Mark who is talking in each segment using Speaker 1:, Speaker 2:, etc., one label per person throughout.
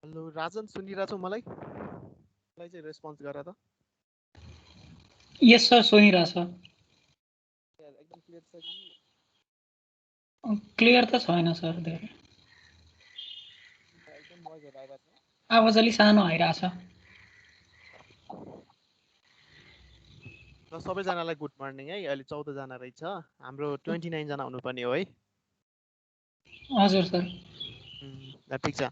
Speaker 1: Hello Rajan, सुनिरहेछौ मलाई? मलाई चाहिँ रेस्पोन्स गर त।
Speaker 2: यस सर, सुनिरहेछ।
Speaker 1: एकदम क्लियर छ कि?
Speaker 2: क्लियर त छैन सर धेरै।
Speaker 1: एकदम नोइजहरू आइरहेछ।
Speaker 2: आवाज अलि सानो आइरहेछ।
Speaker 1: ल सबैजनालाई गुड मर्निङ है। अहिले 14 जना रहेछ, हाम्रो 29 जना हुनुपर्ने हो है।
Speaker 2: हजुर सर।
Speaker 1: ल ठिक छ।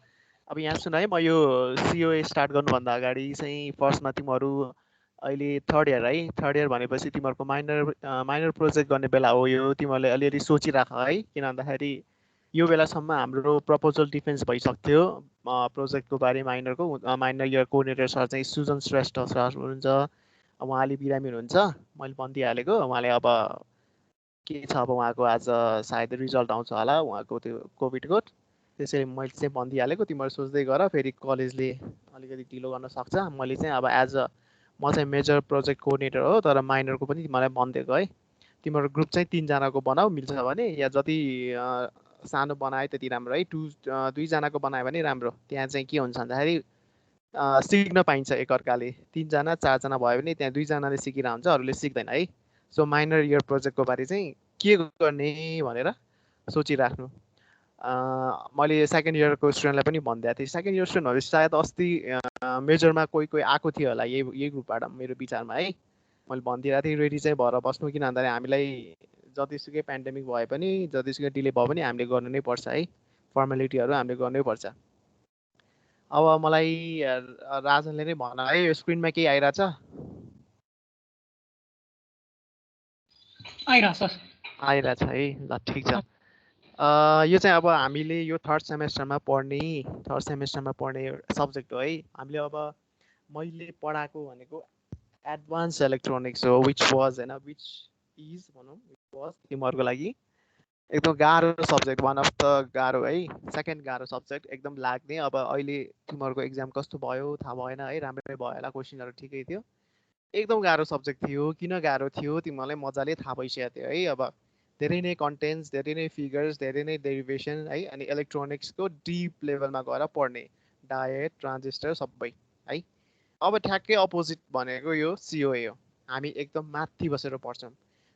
Speaker 1: अब यहाँ सुन है, म यो सिओए स्टार्ट गर्नुभन्दा अगाडि चाहिँ फर्स्टमा तिमीहरू अहिले थर्ड इयर है। थर्ड इयर भनेपछि तिमीहरूको माइनर प्रोजेक्ट गर्ने बेला हो यो। तिमीहरूले अलिअलि सोचिराख है, किन भन्दाखेरि यो बेलासम्म हाम्रो प्रपोजल डिफेन्स भइसक्थ्यो प्रोजेक्टको बारे। माइनर इयर कोअर्डिनेटर सर चाहिँ सुजन श्रेष्ठ सर हुनुहुन्छ, उहाँले बिरामी हुनुहुन्छ, मैले भनिदिइहालेको। उहाँले अब के छ, अब उहाँको आज सायद रिजल्ट आउँछ होला उहाँको त्यो कोभिडको। त्यसैले मैले चाहिँ भनिदिइहालेको, तिमीहरू सोच्दै गर, फेरि कलेजले अलिकति ढिलो गर्न सक्छ। मैले चाहिँ अब म चाहिँ मेजर प्रोजेक्ट कोअर्डिनेटर हो, तर माइनरको पनि मलाई भनिदिएको है। तिम्रो ग्रुप चाहिँ 3 जनाको बनाऊ मिल्छ भने, या जति सानो बनायो त्यति राम्रो है। 2 जनाको बनायो भने राम्रो। त्यहाँ चाहिँ के हुन्छ भन्दाखेरि सिक्न पाइन्छ एकअर्काले। 3 जना 4 जना भयो भने त्यहाँ 2 जनाले सिकिरहेको हुन्छ, अरूले सिक्दैन है। सो माइनर इयर प्रोजेक्टको बारे चाहिँ के गर्ने भनेर सोचिराख्नु। मैले सेकेन्ड इयरको स्टुडेन्टलाई पनि भनिदिएको थिएँ। सेकेन्ड इयर स्टुडेन्टहरू सायद अस्ति मेजरमा कोही कोही आएको थियो होला यही ग्रुपबाट, मेरो विचारमा है। मैले भनिदिइरहेको थिएँ रेडी चाहिँ भएर बस्नु, किन भन्दाखेरि हामीलाई जतिसुकै पेन्डेमिक भए पनि, जतिसुकै डिले भयो पनि हामीले गर्नु नै पर्छ है। फर्मालिटीहरू हामीले गर्नै पर्छ। अब मलाई राजनले नै भन है, यो स्क्रिनमा केही आइरहेछ? आइरहेछ है, ल ठिक छ। यो चाहिँ अब हामीले यो थर्ड सेमेस्टरमा पढ्ने सब्जेक्ट हो है। हामीले अब मैले पढाएको भनेको एडभान्स इलेक्ट्रोनिक्स हो, विच इज भनौँ विच वाज तिमीहरूको लागि एकदम गाह्रो सब्जेक्ट, वान अफ द गाह्रो है, सेकेन्ड गाह्रो सब्जेक्ट एकदम लाग्ने। अब अहिले तिमीहरूको एक्जाम कस्तो भयो थाहा भएन है, राम्रै भयो होला, क्वेसनहरू ठिकै थियो। एकदम गाह्रो सब्जेक्ट थियो। किन गाह्रो थियो तिमीहरूलाई मजाले थाहा भइसकेको थियो है। अब धेरै नै कन्टेन्ट्स, धेरै नै फिगर्स, धेरै नै डेरिभेसन है, अनि इलेक्ट्रोनिक्सको डिप लेभलमा गएर पढ्ने, डायोड ट्रान्जिस्टर सबै है। अब ठ्याक्कै अपोजिट भनेको यो सिओए हो। हामी एकदम माथि बसेर पढ्छौँ,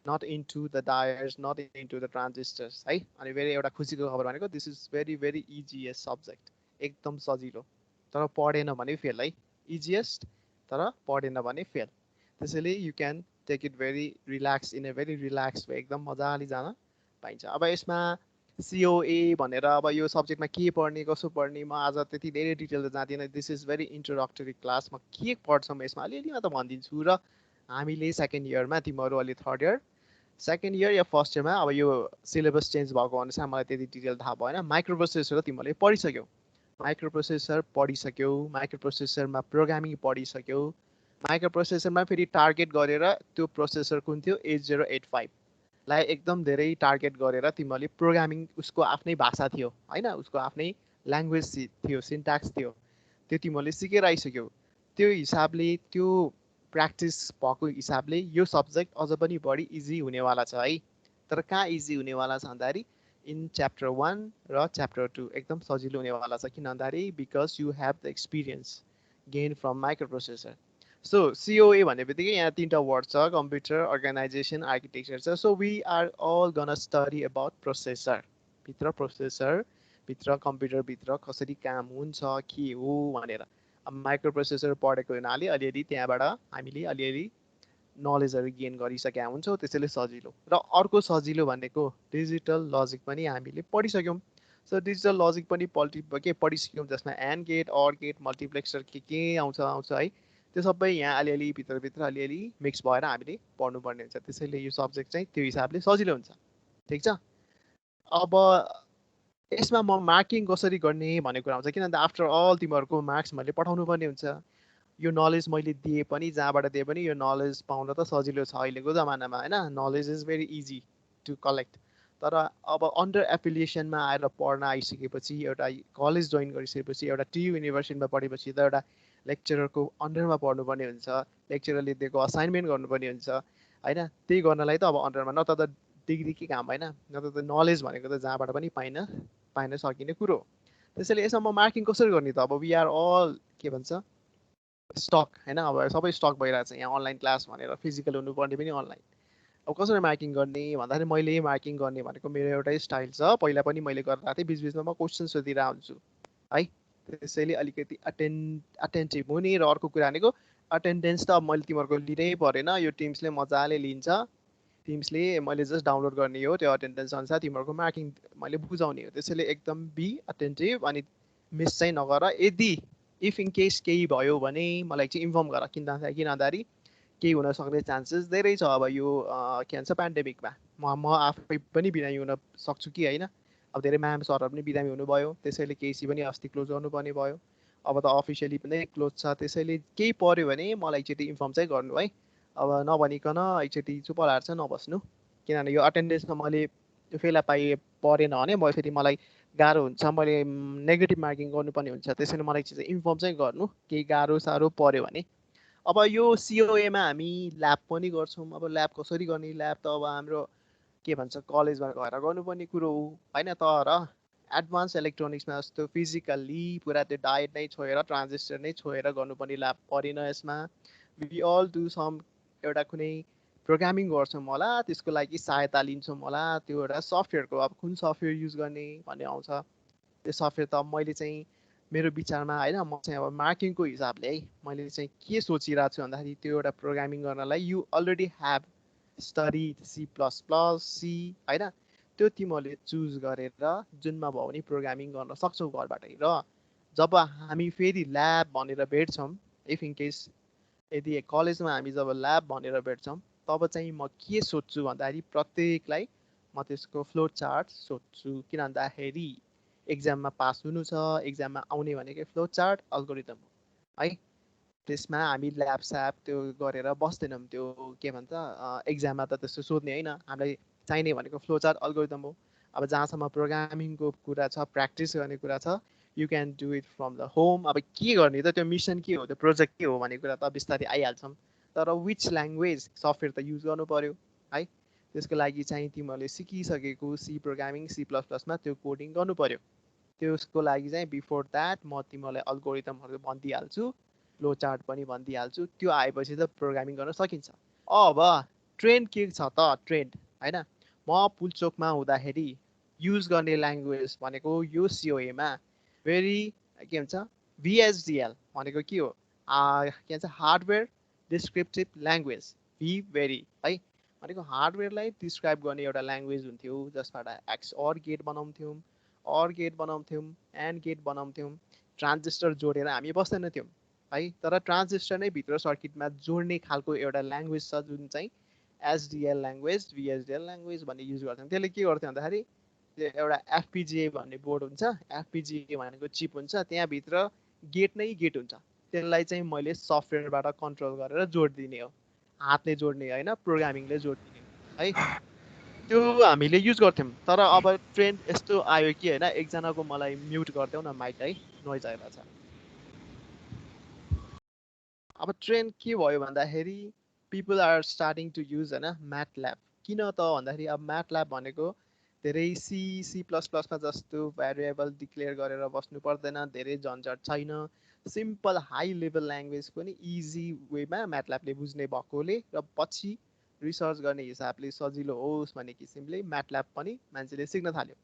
Speaker 1: not into the diodes, not into the transistors है। अनि फेरि एउटा खुसीको खबर भनेको this is very very easiest subject, एकदम सजिलो, तर पढेन भने फेल है। इजिएस्ट तर पढेन भने फेल। त्यसैले you can take it very relax, in a very relax way, एकदम मजाले जान पाइन्छ। अब यसमा सिओए भनेर अब यो सब्जेक्टमा के पढ्ने कसो पढ्ने, म आज त्यति धेरै डिटेल त जाँदिनँ। This is very introductory class. म के पढ्छौँ यसमा अलिअलि मात्र भनिदिन्छु। र हामीले सेकेन्ड इयरमा, तिमीहरू अहिले थर्ड इयर, सेकेन्ड इयर या फर्स्ट इयरमा, अब यो सिलेबस चेन्ज भएको अनुसार मलाई त्यति डिटेल थाहा भएन। माइक्रो प्रोसेसर तिमीहरूले पढिसक्यौ, माइक्रो प्रोसेसर पढिसक्यौ, माइक्रो प्रोसेसरमा प्रोग्रामिङ पढिसक्यौ। माइक्रो प्रोसेसरमा फेरि टार्गेट गरेर त्यो प्रोसेसर कुन थियो 8085 लाई एकदम धेरै टार्गेट गरेर तिमीहरूले प्रोग्रामिङ, उसको आफ्नै भाषा थियो होइन, उसको आफ्नै ल्याङ्ग्वेज थियो, सिन्ट्याक्स थियो, त्यो तिमीहरूले सिकेर आइसक्यौ। त्यो हिसाबले, त्यो प्र्याक्टिस भएको हिसाबले यो सब्जेक्ट अझ पनि बढी इजी हुनेवाला छ है। तर कहाँ इजी हुनेवाला छ भन्दाखेरि इन च्याप्टर 1 र च्याप्टर 2 एकदम सजिलो हुनेवाला छ। किन भन्दाखेरि because you have the experience gain from microprocessor. So COA भन्ने बित्तिकै यहाँ 3टा वर्ड छ, कम्प्युटर, अर्गनाइजेसन, आर्किटेक्चर छ। So we are all gonna study about processor, भित्र कम्प्युटरभित्र कसरी काम हुन्छ, के हो भनेर। अब माइक्रो प्रोसेसर पढेको हुनाले अलिअलि त्यहाँबाट हामीले अलिअलि नलेजहरू गेन गरिसकेका हुन्छौँ, त्यसैले सजिलो। र अर्को सजिलो भनेको डिजिटल लजिक पनि हामीले पढिसक्यौँ। सो डिजिटल लजिक पनि पढिसक्यौँ, जसमा and gate, or gate, multiplexer के आउँछ है। त्यो सबै यहाँ अलिअलि भित्रभित्र अलिअलि मिक्स भएर हामीले पढ्नुपर्ने हुन्छ। त्यसैले यो सब्जेक्ट चाहिँ त्यो हिसाबले सजिलो हुन्छ। ठिक छ। अब यसमा म मार्किङ कसरी गर्ने भन्ने कुरा आउँछ, किनभने आफ्टर अल तिमीहरूको मार्क्स मैले पठाउनु पर्ने हुन्छ। यो नलेज मैले दिए पनि जहाँबाट दिए पनि यो नलेज पाउन त सजिलो छ अहिलेको जमानामा होइन, knowledge is very easy to collect. तर अब अन्डर एफिलिएसनमा आएर पढ्न आइसकेपछि, एउटा कलेज जोइन गरिसकेपछि, एउटा टी युनिभर्सिटीमा पढेपछि त एउटा लेक्चररको अन्डरमा पढ्नुपर्ने हुन्छ, लेक्चररले दिएको असाइनमेन्ट गर्नुपर्ने हुन्छ होइन। त्यही गर्नलाई त अब अन्डरमा न त डिग्री के काम होइन, न त नलेज भनेको त जहाँबाट पनि पाइन सकिने कुरो। त्यसैले यसमा म मार्किङ कसरी गर्ने त? अब वी आर अल के भन्छ स्टक होइन, अब सबै स्टक भइरहेको छ यहाँ, अनलाइन क्लास भनेर फिजिकल हुनुपर्ने पनि अनलाइन। अब कसरी मार्किङ गर्ने भन्दाखेरि मैले मार्किङ गर्ने भनेको मेरो एउटै स्टाइल छ, पहिला पनि मैले गरिरहेको थिएँ, बिचबिचमा म क्वेसन सोधिरहेको हुन्छु है। त्यसैले अलिकति अटेन्टिभ हुने। र अर्को कुरा भनेको अटेन्डेन्स त अब मैले तिमीहरूको लिनै परेन, यो टिम्सले मजाले लिन्छ। टिम्सले मैले जस्ट डाउनलोड गर्ने हो, त्यो अटेन्डेन्स अनुसार तिमीहरूको मार्किङ मैले बुझाउने हो। त्यसैले एकदम बी अटेन्टिभ, अनि मिस चाहिँ नगर। यदि इफ इन केस केही भयो भने मलाई चाहिँ इन्फर्म गर, किन भन्दाखेरि केही हुन सक्ने चान्सेस धेरै छ। अब यो के भन्छ पेन्डेमिकमा म आफै पनि बिरामी हुन सक्छु कि होइन। अब धेरै म्याम सरहरू पनि बिरामी हुनुभयो, त्यसैले केसी पनि अस्ति क्लोज गर्नुपर्ने भयो, अब त अफिसियली पनि क्लोज छ। त्यसैले केही पऱ्यो भने मलाई एकचोटि इन्फर्म चाहिँ गर्नु है। अब नभनिकन एकचोटि चुप लाएर चाहिँ नबस्नु, किनभने यो अटेन्डेन्समा मैले फेला परेन भने म फेरि मलाई गाह्रो हुन्छ, मैले नेगेटिभ मार्किङ गर्नुपर्ने हुन्छ। त्यसैले मलाई चाहिँ इन्फर्म चाहिँ गर्नु केही गाह्रो साह्रो पऱ्यो भने। अब यो सिओएमा हामी ल्याब पनि गर्छौँ। अब ल्याब कसरी गर्ने? ल्याब त अब हाम्रो के भन्छ कलेजमा गएर गर्नुपर्ने कुरो हो होइन। तर एडभान्स इलेक्ट्रोनिक्समा जस्तो फिजिकल्ली पुरा त्यो डायट नै छोएर, ट्रान्जिस्टर नै छोएर गर्नुपर्ने ल्याब परेन यसमा। वी अल डु सम एउटा कुनै प्रोग्रामिङ गर्छौँ होला, त्यसको लागि सहायता लिन्छौँ होला, त्यो एउटा सफ्टवेयरको अब कुन सफ्टवेयर युज गर्ने भन्ने आउँछ। त्यो सफ्टवेयर त मैले चाहिँ मेरो विचारमा होइन, म चाहिँ अब मार्किङको हिसाबले है मैले चाहिँ के सोचिरहेको छु भन्दाखेरि त्यो एउटा प्रोग्रामिङ गर्नलाई you already have study C plus plus C होइन, त्यो तिमीहरूले चुज गरेर जुनमा भयो भने प्रोग्रामिङ गर्न सक्छौ घरबाटै। र जब हामी फेरि ल्याब भनेर भेट्छौँ, इफ इन केस यदि कलेजमा हामी जब ल्याब भनेर भेट्छौँ, तब चाहिँ म के सोध्छु भन्दाखेरि प्रत्येकलाई म त्यसको फ्लो चार्ट सोध्छु। किन भन्दाखेरि एक्जाममा पास हुनु छ, एक्जाममा आउने भनेकै फ्लो चार्ट अल्गोरिदम हो है। त्यसमा हामी ल्याब स्याब त्यो गरेर बस्दैनौँ, त्यो के भन्छ एक्जाममा त त्यस्तो सोध्ने होइन, हामीलाई चाहिने भनेको फ्लो चार्ट अल्गोरिदम हो। अब जहाँसम्म प्रोग्रामिङको कुरा छ, प्र्याक्टिस गर्ने कुरा छ, you can do it from the home. अब के गर्ने त, त्यो मिसन के हो, त्यो प्रोजेक्ट के हो भन्ने कुरा त बिस्तारै आइहाल्छौँ। तर विच ल्याङ्ग्वेज सफ्टवेयर त युज गर्नु पऱ्यो है। त्यसको लागि चाहिँ तिमीहरूले सिकिसकेको सी प्रोग्रामिङ सी प्लस प्लसमा त्यो कोडिङ गर्नु पऱ्यो। त्यसको लागि चाहिँ बिफोर द्याट म तिमीलाई अल्गोरिदमहरू भनिदिइहाल्छु, फ्लो चार्ट पनि भनिदिइहाल्छु। त्यो आएपछि त प्रोग्रामिङ गर्न सकिन्छ। अब ट्रेन्ड के छ त, ट्रेन्ड होइन, म पुलचोकमा हुँदाखेरि युज गर्ने ल्याङ्ग्वेज भनेको यो सिओएमा भेरी के भन्छ भिएचडिएल भनेको के हो, के भन्छ हार्डवेयर डिस्क्रिप्टिभ ल्याङ्ग्वेज, भी भेरी है भनेको हार्डवेयरलाई डिस्क्राइब गर्ने एउटा ल्याङ्ग्वेज हुन्थ्यो, जसबाट एक्स अर गेट बनाउँथ्यौँ, अर गेट बनाउँथ्यौँ, एन्ड गेट बनाउँथ्यौँ, ट्रान्जिस्टर जोडेर हामी बस्दैनथ्यौँ है। तर ट्रान्जिस्टर नै भित्र सर्किटमा जोड्ने खालको एउटा ल्याङ्ग्वेज छ जुन चाहिँ एसडिएल ल्याङ्ग्वेज, भिएचडिएल ल्याङ्ग्वेज भन्ने युज गर्थ्यौँ। त्यसले के गर्थ्यो भन्दाखेरि त्यो एउटा एफपिजिए भन्ने बोर्ड हुन्छ, एफपिजिए भनेको चिप हुन्छ, त्यहाँभित्र गेट नै गेट हुन्छ, त्यसलाई चाहिँ मैले सफ्टवेयरबाट कन्ट्रोल गरेर जोडिदिने हो, हातले जोड्ने होइन, प्रोग्रामिङले जोडिदिने है। त्यो हामीले युज गर्थ्यौँ। तर अब ट्रेन्ड यस्तो आयो कि होइन, एकजनाको मलाई म्युट गरिदेऊ न माइक है, नोइज आइरहेछ। अब ट्रेन्ड के भयो भन्दाखेरि people are starting to use होइन म्याट ल्याब। किन त भन्दाखेरि अब म्याट ल्याब भनेको धेरै सी प्लस प्लसमा जस्तो भेरिएबल डिक्लेयर गरेर बस्नु पर्दैन, धेरै झन्झट छैन, सिम्पल हाई लेभल ल्याङ्ग्वेज पनि इजी वेमा म्याट ल्याबले बुझ्ने भएकोले र पछि रिसर्च गर्ने हिसाबले सजिलो होस् भन्ने किसिमले म्याट ल्याब पनि मान्छेले सिक्न थाल्यो।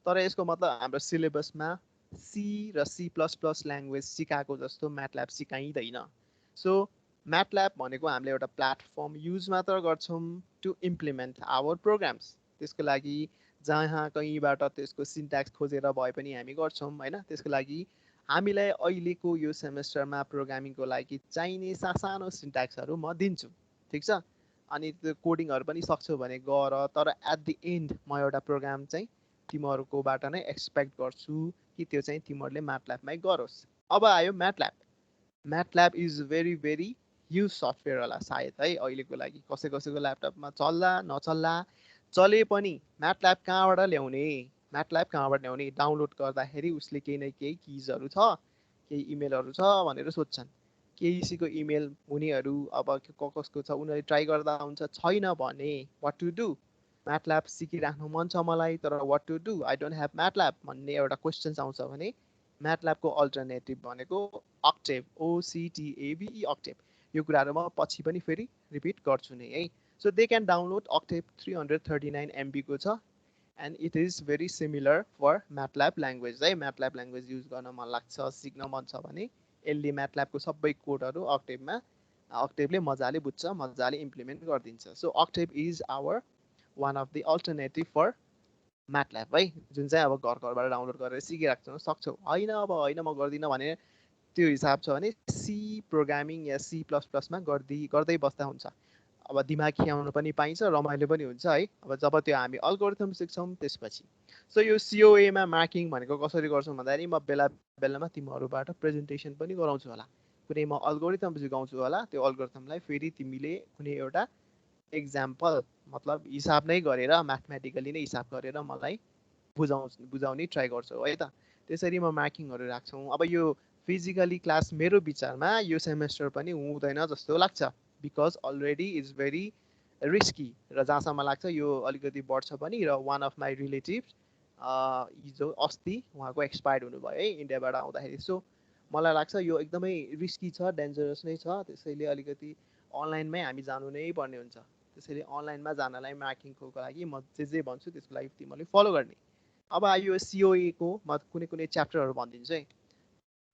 Speaker 1: तर यसको मतलब हाम्रो सिलेबसमा सी र सी प्लस प्लस ल्याङ्ग्वेज सिकाएको जस्तो म्याट ल्याब सिकाइँदैन। सो म्याट ल्याब भनेको हामीले एउटा प्लेटफर्म युज मात्र गर्छौँ टु इम्प्लिमेन्ट आवर प्रोग्राम्स। त्यसको लागि जहाँ कहीँबाट त्यसको सिन्ट्याक्स खोजेर भए पनि हामी गर्छौँ होइन। त्यसको लागि हामीलाई अहिलेको यो सेमेस्टरमा प्रोग्रामिङको लागि चाहिने सानो सिन्ट्याक्सहरू म दिन्छु, ठिक छ। अनि त्यो कोडिङहरू पनि सक्छौ भने गर, तर एट द एन्ड म एउटा प्रोग्राम चाहिँ तिमीहरूकोबाट नै एक्सपेक्ट गर्छु कि त्यो चाहिँ तिमीहरूले म्याटल्याबमै गरोस्। अब आयो MATLAB. MATLAB is very very use software होला सायद है अहिलेको लागि, कसै कसैको ल्यापटपमा चल्ला नचल्ला, चले पनि म्याटल्याब कहाँबाट ल्याउने, म्याटल्याब कहाँबाट ल्याउने, डाउनलोड गर्दाखेरि उसले केही न केही किजहरू छ, केही इमेलहरू छ भनेर सोध्छन्। केहीसीको इमेल हुनेहरू अब कसको छ उनीहरूले ट्राई गर्दा हुन्छ, छैन भने वाट टु डु, म्याटल्याब सिकिराख्नु मन छ मलाई तर what to do, I don't have MATLAB भन्ने एउटा क्वेसन्स आउँछ भने म्याटल्याबको अल्टरनेटिभ भनेको अक्टेभ, ओसिटिएबिई अक्टेभ। यो कुराहरू म पछि पनि फेरि रिपिट गर्छु नै है। So they can download Octave 339 MB को छ and it is very similar for MATLAB language है। म्याटल्याब ल्याङ्ग्वेज युज गर्न मन लाग्छ, सिक्न मन छ भने यसले म्याटल्याबको सबै कोडहरू अक्टेभले मजाले बुझ्छ, मजाले इम्प्लिमेन्ट गरिदिन्छ। So Octave is our one of the alternative for MATLAB है, जुन चाहिँ अब घरबाट डाउनलोड गरेर सिकिराख्छौँ सक्छौ। होइन अब होइन म गर्दिनँ भने त्यो हिसाब छ भने सी प्रोग्रामिङ या C++मा गर्दै बस्दा हुन्छ। अब दिमाग खियाउनु पनि पाइन्छ, रमाइलो पनि हुन्छ है। अब जब त्यो हामी अल्गोरिथम सिक्छौँ त्यसपछि। सो यो COA-मा मार्किङ भनेको कसरी गर्छौँ भन्दाखेरि म बेला बेलामा तिमीहरूबाट प्रेजेन्टेसन पनि गराउँछु होला, कुनै म अल्गोरिथम सिकाउँछु होला, त्यो अल्गोरिथमलाई फेरि तिमीले कुनै एउटा एक्जाम्पल मतलब हिसाब नै गरेर, म्याथमेटिकली नै हिसाब गरेर मलाई बुझाउने ट्राई गर्छौ है त। त्यसरी म मार्किङहरू राख्छौँ। अब यो फिजिकली क्लास मेरो विचारमा यो सेमेस्टर पनि हुँदैन जस्तो लाग्छ, because already is very risky, र जहाँसम्म लाग्छ यो अलिकति बढ्छ पनि। र वान अफ माई रिलेटिभ हिजो अस्ति उहाँको एक्सपायर्ड हुनुभयो है इन्डियाबाट आउँदाखेरि। सो मलाई लाग्छ यो एकदमै रिस्की छ, डेन्जरस नै छ, त्यसैले अलिकति अनलाइनमै हामी जानु नै पर्ने हुन्छ। त्यसैले अनलाइनमा जानलाई मार्किङको लागि म जे भन्छु त्यसको लागि तिमीहरूले फलो गर्ने। अब आयो COA-को म कुनै कुनै च्याप्टरहरू भनिदिन्छु है।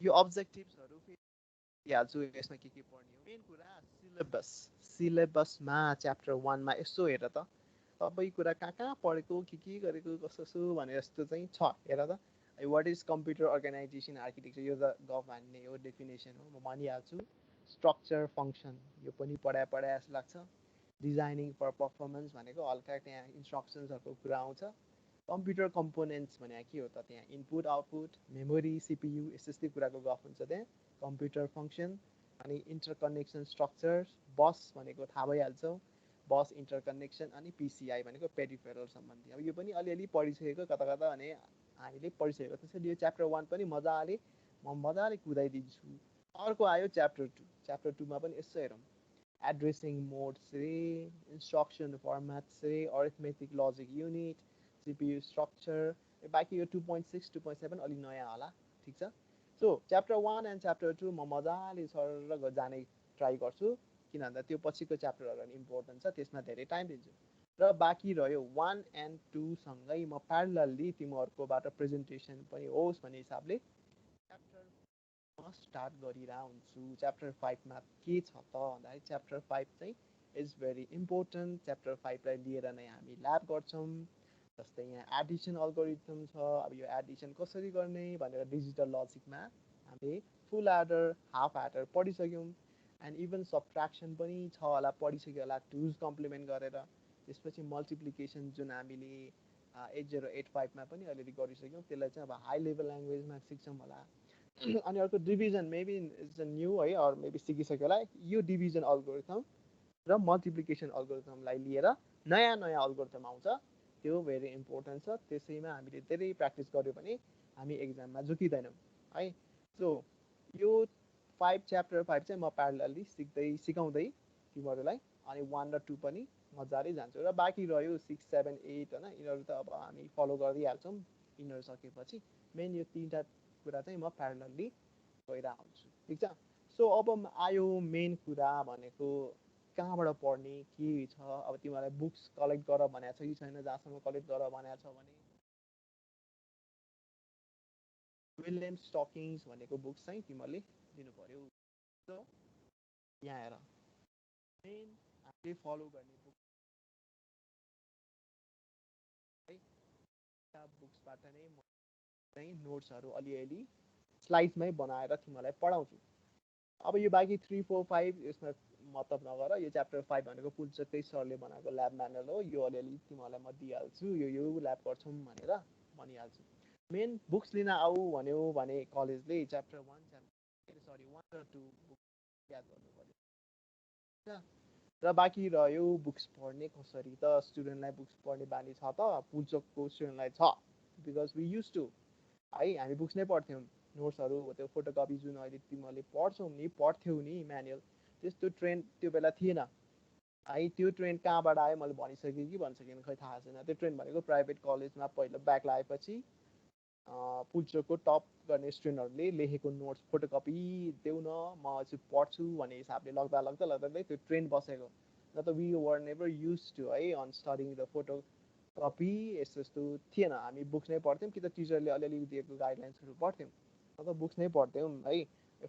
Speaker 1: यो अब्जेक्टिभ्सहरू फेरि हाल्छु यसमा के पढ्ने हो। मेन कुरा सिलेबस, सिलेबसमा च्याप्टर 1मा यसो हेर त सबै कुरा कहाँ कहाँ पढेको, के गरेको, कसो भने जस्तो चाहिँ छ। हेर त, what is computer organisation architecture, यो त गफ भन्ने हो, डेफिनेसन हो, म भनिहाल्छु। स्ट्रक्चर फङ्सन यो पनि पढाए जस्तो लाग्छ। डिजाइनिङ फर पर्फर्मेन्स भनेको हल्का त्यहाँ इन्स्ट्रक्सन्सहरूको कुरा आउँछ। कम्प्युटर कम्पोनेन्ट्स भने के हो त, त्यहाँ इनपुट आउटपुट, मेमोरी, CPU यस्तै कुराको गफ हुन्छ त्यहाँ। कम्प्युटर फङ्सन अनि इन्टरकनेक्सन स्ट्रक्चर्स, बस भनेको थाहा भइहाल्छ, बस इन्टरकनेक्सन, अनि PCI भनेको पेरिफेरल सम्बन्धी। अब यो पनि अलिअलि पढिसकेको कता कता भने हामीले पढिसकेको, त्यसैले यो च्याप्टर 1 पनि मजाले कुदाइदिन्छु। अर्को आयो च्याप्टर 2। च्याप्टर 2मा पनि यसो हेरौँ, एड्रेसिङ मोड्स रे, इन्स्ट्रक्सन फर्मेट्स रे, arithmetic logic unit, CPU structure, बाँकी यो 2.6 2.7 अलिक नयाँ होला, ठिक छ। सो च्याप्टर 1 एन्ड च्याप्टर 2 म मजाले सरर जाने ट्राई गर्छु, किन भन्दा त्यो पछिको च्याप्टरहरू इम्पोर्टेन्ट छ, त्यसमा धेरै टाइम दिन्छु। र बाँकी रह्यो 1 एन्ड 2 सँगै म प्यारलली तिमीहरूकोबाट प्रेजेन्टेसन पनि होस् भन्ने हिसाबले च्याप्टर स्टार्ट गरिरह हुन्छु। च्याप्टर 5मा के छ त भन्दाखेरि च्याप्टर 5 चाहिँ इज भेरी इम्पोर्टेन्ट। च्याप्टर 5लाई लिएर नै हामी ल्याब गर्छौँ। जस्तै यहाँ एडिसन अल्गोरिथम छ, अब यो एडिसन कसरी गर्ने भनेर डिजिटल लजिकमा हामीले फुल एडर, हाफ एडर पढिसक्यौँ। एन्ड इभन सब्ट्र्याक्सन पनि छ होला, पढिसक्यो होला, टुज कम्प्लिमेन्ट गरेर। त्यसपछि मल्टिप्लिकेसन जुन हामीले 8085मा पनि अलिअलि गरिसक्यौँ, त्यसलाई चाहिँ अब हाई लेभल ल्याङ्ग्वेजमा सिक्छौँ होला। अनि अर्को डिभिजन मेबी इट्स न्यू है, अरू मेबी सिकिसक्यो होला। यो डिभिजन अल्गोरिथम र मल्टिप्लिकेसन अल्गोरिथमलाई लिएर नयाँ नयाँ अल्गोरिथम आउँछ, त्यो भेरी इम्पोर्टेन्ट छ। त्यसैमा हामीले धेरै प्र्याक्टिस गऱ्यो भने हामी एक्जाममा झुकिँदैनौँ है। सो यो च्याप्टर 5 चाहिँ म प्यारलली सिकाउँदै तिमीहरूलाई, अनि 1 र 2 पनि मजाले जान्छु। र बाँकी रह्यो 6 7 8 होइन, यिनीहरू त अब हामी फलो गरिहाल्छौँ यिनीहरू सकेपछि। मेन यो 3टा कुरा चाहिँ म प्यारलली गएर आउँछु, ठिक छ। सो अब आयो मेन कुरा भनेको कहाँबाट पढ्ने के छ। अब तिमीहरूलाई बुक्स कलेक्ट गर भनेको छ कि छैन, जहाँसम्म कलेक्ट गर भनेको छ भने विलियम स्टकिङ्स भनेको बुक्स चाहिँ तिमीहरूले लिनु पर्यो। सो यहाँ हेर, मेन हामीले फलो गर्ने बुक है, बुक्सबाट नै म चाहिँ नोट्सहरू अलिअलि स्लाइड्समै बनाएर तिमीहरूलाई पढाउँछु। अब यो बाँकी 3 4 5 यसमा मतलब नगर यो च्याप्टर 5 भनेको पुल्चोकै सरले बनाएको ल्याब म्यानुअल हो यो अलिअलि तिमीहरूलाई म दिइहाल्छु यो ल्याब गर्छौँ भनेर भनिहाल्छु मेन बुक्स लिन आऊ भन्यो भने कलेजले च्याप्टर 1 सरी 1 र 2 बुक याद गर्नु पर्यो र बाँकी रह्यो बुक्स पढ्ने कसरी त स्टुडेन्टलाई बुक्स पढ्ने बानी छ त पुल्चोकको स्टुडेन्टलाई छ बिकज वी युज टु है हामी बुक्स नै पढ्थ्यौँ नोट्सहरू त्यो फोटोकपी जुन अहिले तिमीहरूले पढ्छौ नि पढ्थ्यौ नि म्यानुअल त्यस्तो ट्रेन्ड त्यो बेला थिएन है त्यो ट्रेन्ड कहाँबाट आयो मैले भनिसकेँ कि भनिसकेँ खै थाहा छैन त्यो ट्रेन्ड भनेको प्राइभेट कलेजमा पहिलो ब्याक लगाएपछि पुल्चोकको टप गर्ने स्टुडेन्टहरूले लेखेको नोट्स फोटोकपी देऊ न म चाहिँ पढ्छु भन्ने हिसाबले लाग्दा त्यो ट्रेन्ड बसेको न त we were never use to है on studying the photocopy यस्तो यस्तो थिएन हामी बुक्स नै पढ्थ्यौँ कि त टिचरले अलिअलि दिएको गाइडलाइन्सहरू पढ्थ्यौँ न त बुक्स नै पढ्थ्यौँ है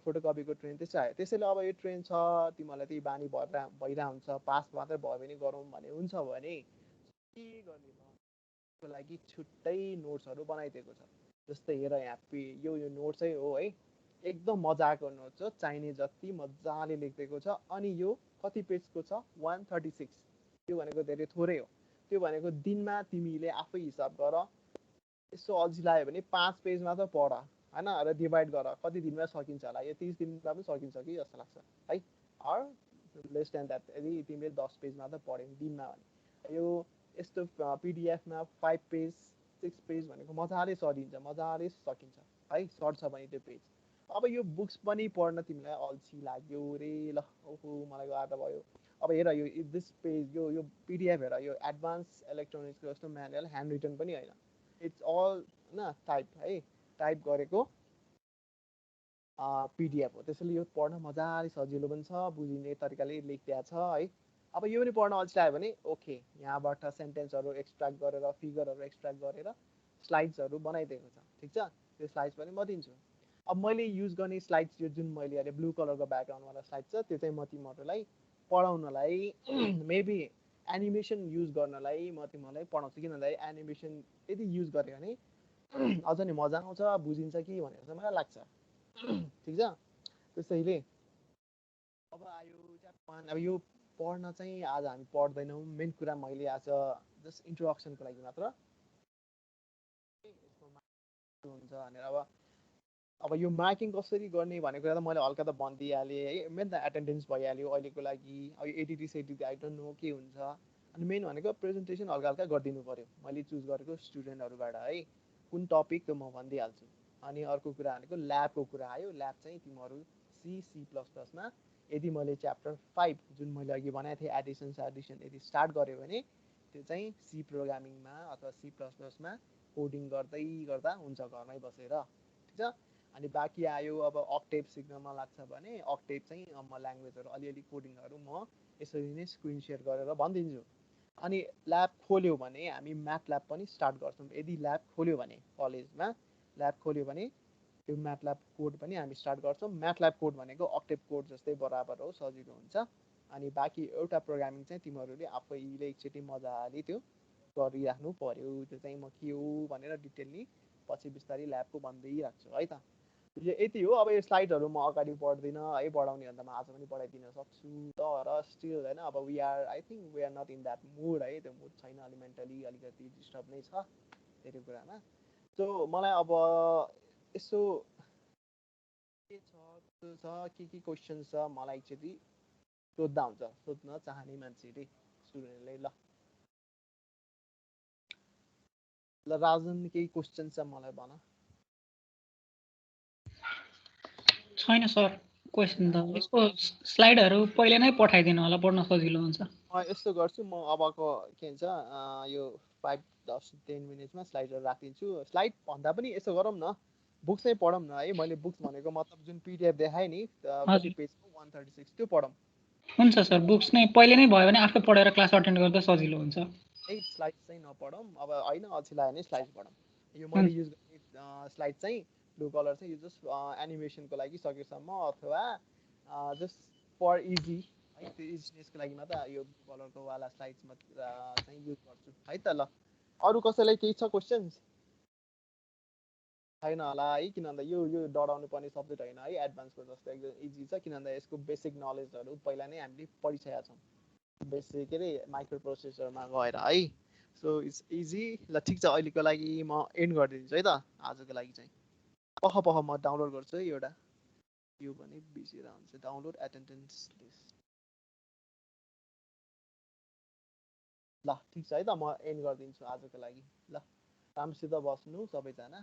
Speaker 1: फोटोकपीको ट्रेन्ड त्यसै आयो त्यसैले अब यो ट्रेन्ड छ तिमीहरूलाई त्यही बानी भइरहेको हुन्छ पास मात्रै भयो भने गरौँ भने हुन्छ भने के गर्ने त्यसको लागि छुट्टै नोट्सहरू बनाइदिएको छ जस्तै हेर यहाँ यो नोट्सै हो है एकदम मजाको नोट्स हो चाहिने जति मजाले लेखिदिएको छ अनि यो कति पेजको छ 136 त्यो भनेको धेरै थोरै हो त्यो भनेको दिनमा तिमीले आफै हिसाब गर यसो अल्छी लाग्यो भने 5 पेजमा त पढ होइन र डिभाइड गर कति दिनमा सकिन्छ होला यो 30 दिनमा पनि सकिन्छ कि जस्तो लाग्छ है अर लेस देन द्याट यदि तिमीले 10 पेजमा त पढ्यौ दिनमा भने यो यस्तो पिडिएफमा 5 पेज 6 पेज भनेको मजाले सकिन्छ है सर्ट छ भने त्यो पेज अब यो बुक्स पनि पढ्न तिमीलाई अल्छी लाग्यो रे ल ओहो मलाई गाह्रो भयो अब हेर यो दिस पेज यो पिडिएफ हेर यो एडभान्स इलेक्ट्रोनिक्सको जस्तो म्यानुअल ह्यान्ड रिटन पनि होइन इट्स अल होइन टाइप है टाइप गरेको पिडिएफ हो त्यसैले यो पढ्न मजाले सजिलो पनि छ बुझिने तरिकाले लेखिदिएको छ है अब यो पनि पढ्न अल्छी लाग्यो भने ओके यहाँबाट सेन्टेन्सहरू एक्सट्र्याक्ट गरेर फिगरहरू एक्सट्र्याक्ट गरेर स्लाइड्सहरू बनाइदिएको छ ठिक छ त्यो स्लाइड्स पनि म दिन्छु अब मैले युज गर्ने स्लाइड्स यो जुन मैले अहिले ब्लू कलरको ब्याकग्राउन्डवाला स्लाइड छ त्यो चाहिँ म तिमीहरूलाई पढाउनलाई मेबी एनिमेसन युज गर्नलाई म तिमीहरूलाई पढाउँछु किन भन्दाखेरि एनिमेसन यदि युज गऱ्यो भने अझ नि मजा आउँछ बुझिन्छ कि भनेर चाहिँ मलाई लाग्छ ठिक छ त्यसैले अब आयो च्याप्टर 1 अब यो पढ्न चाहिँ आज हामी पढ्दैनौँ मेन कुरा मैले आज जस्ट इन्ट्रोडक्सनको लागि मात्र हुन्छ भनेर अब यो मार्किङ कसरी गर्ने भनेको कुरा त मैले हल्का त भनिदिइहालेँ है मेन त एटेन्डेन्स भइहाल्यो अहिलेको लागि अब एडिटी सेडिटी आई डोन्ट नो के हुन्छ अनि मेन भनेको प्रेजेन्टेसन हल्का हल्का गरिदिनु पऱ्यो मैले चुज गरेको स्टुडेन्टहरूबाट है कुन टपिक त म भनिदिइहाल्छु अनि अर्को कुरा भनेको ल्याबको कुरा आयो ल्याब चाहिँ तिमीहरू C++मा यदि मैले च्याप्टर 5 जुन मैले अघि भनेको थिएँ एडिसन यदि स्टार्ट गऱ्यो भने त्यो चाहिँ सी प्रोग्रामिङमा अथवा C++मा कोडिङ गर्दै गर्दा हुन्छ घरमै बसेर ठिक छ अनि बाँकी आयो अब अक्टेभ सिक्न मन लाग्छ भने अक्टेभ चाहिँ म ल्याङ्ग्वेजहरू अलिअलि कोडिङहरू म यसरी नै स्क्रिन सेयर गरेर भनिदिन्छु अनि ल्याब खोल्यो भने हामी म्याथ ल्याब पनि स्टार्ट गर्छौँ यदि ल्याब खोल्यो भने कलेजमा ल्याब खोल्यो भने त्यो म्याथ ल्याब कोड पनि हामी स्टार्ट गर्छौँ म्याथ ल्याब कोड भनेको अक्टेभ कोड जस्तै बराबर हो सजिलो हुन्छ अनि बाँकी एउटा प्रोग्रामिङ चाहिँ तिमीहरूले आफैले एकचोटि मजाले त्यो गरिराख्नु पर्यो त्यो चाहिँ म के हो भनेर डिटेलली पछि बिस्तारै ल्याबको भन्दै राख्छु है त यति हो अब यो स्लाइडहरू म अगाडि बढ्दिनँ है बढाउने भन्दा म आज पनि बढाइदिन सक्छु तर स्टिल होइन अब we are I think we are not in that mood है त्यो मुड छैन अलि मेन्टली अलिकति डिस्टर्ब नै छ धेरै कुरामा सो मलाई अब यसो के के क्वेसन छ मलाई एकचोटि सोद्धा हुन्छ सोध्न चाहने मान्छेले स्टुडेन्टले ल राजन केही क्वेसन छ मलाई भन
Speaker 2: छैन सर क्वेसन त यसको स्लाइडहरू पहिले नै पठाइदिनु होला पढ्न सजिलो हुन्छ
Speaker 1: यस्तो गर्छु म अबको के भन्छ यो 5-10 मिनटमा स्लाइडहरू राखिदिन्छु स्लाइड भन्दा पनि यसो गरौँ न बुक्स नै पढौँ न है मैले बुक्स भनेको मतलब जुन पिडिएफ देखाएँ नि कति पेजको 136 त्यो पढौँ
Speaker 2: हुन्छ सर बुक्स नै पहिले नै भयो भने आफै पढेर क्लास अटेन्ड गर्दा सजिलो हुन्छ
Speaker 1: है स्लाइड चाहिँ नपढौँ अब होइन अल्छी लाग्यो भने स्लाइड पढौँ यो मैले युज गर्ने स्लाइड चाहिँ ब्लू कलर चाहिँ यो जस्ट एनिमेसनको लागि सकेसम्म अथवा जस्ट फर इजी है त्यो इजिनेसको लागि मात्र यो ब्लू कलरको वाला स्लाइड्समा चाहिँ युज गर्छु है त ल अरू कसैलाई केही छ क्वेसन्स छैन होला है, किन भन्दा यो डराउनु पर्ने सब्जेक्ट होइन है, एडभान्सको जस्तो एकदम इजी छ, किन भन्दा यसको बेसिक नलेजहरू पहिला नै हामीले पढिसकेका छौँ, बेसिक के अरे माइक्रो प्रोसेसरमा गएर है। So it's easy. ल ठिक छ, अहिलेको लागि म एन्ड गरिदिन्छु है त आजको लागि चाहिँ। पख म डाउनलोड गर्छु है एउटा, यो भने बिर्सिएर हुन्छ, डाउनलोड एटेन्डेन्स लिस्ट। ल ठिक छ है त, म एन्ड गरिदिन्छु आजको लागि। ल राम्रोसित बस्नु सबैजना।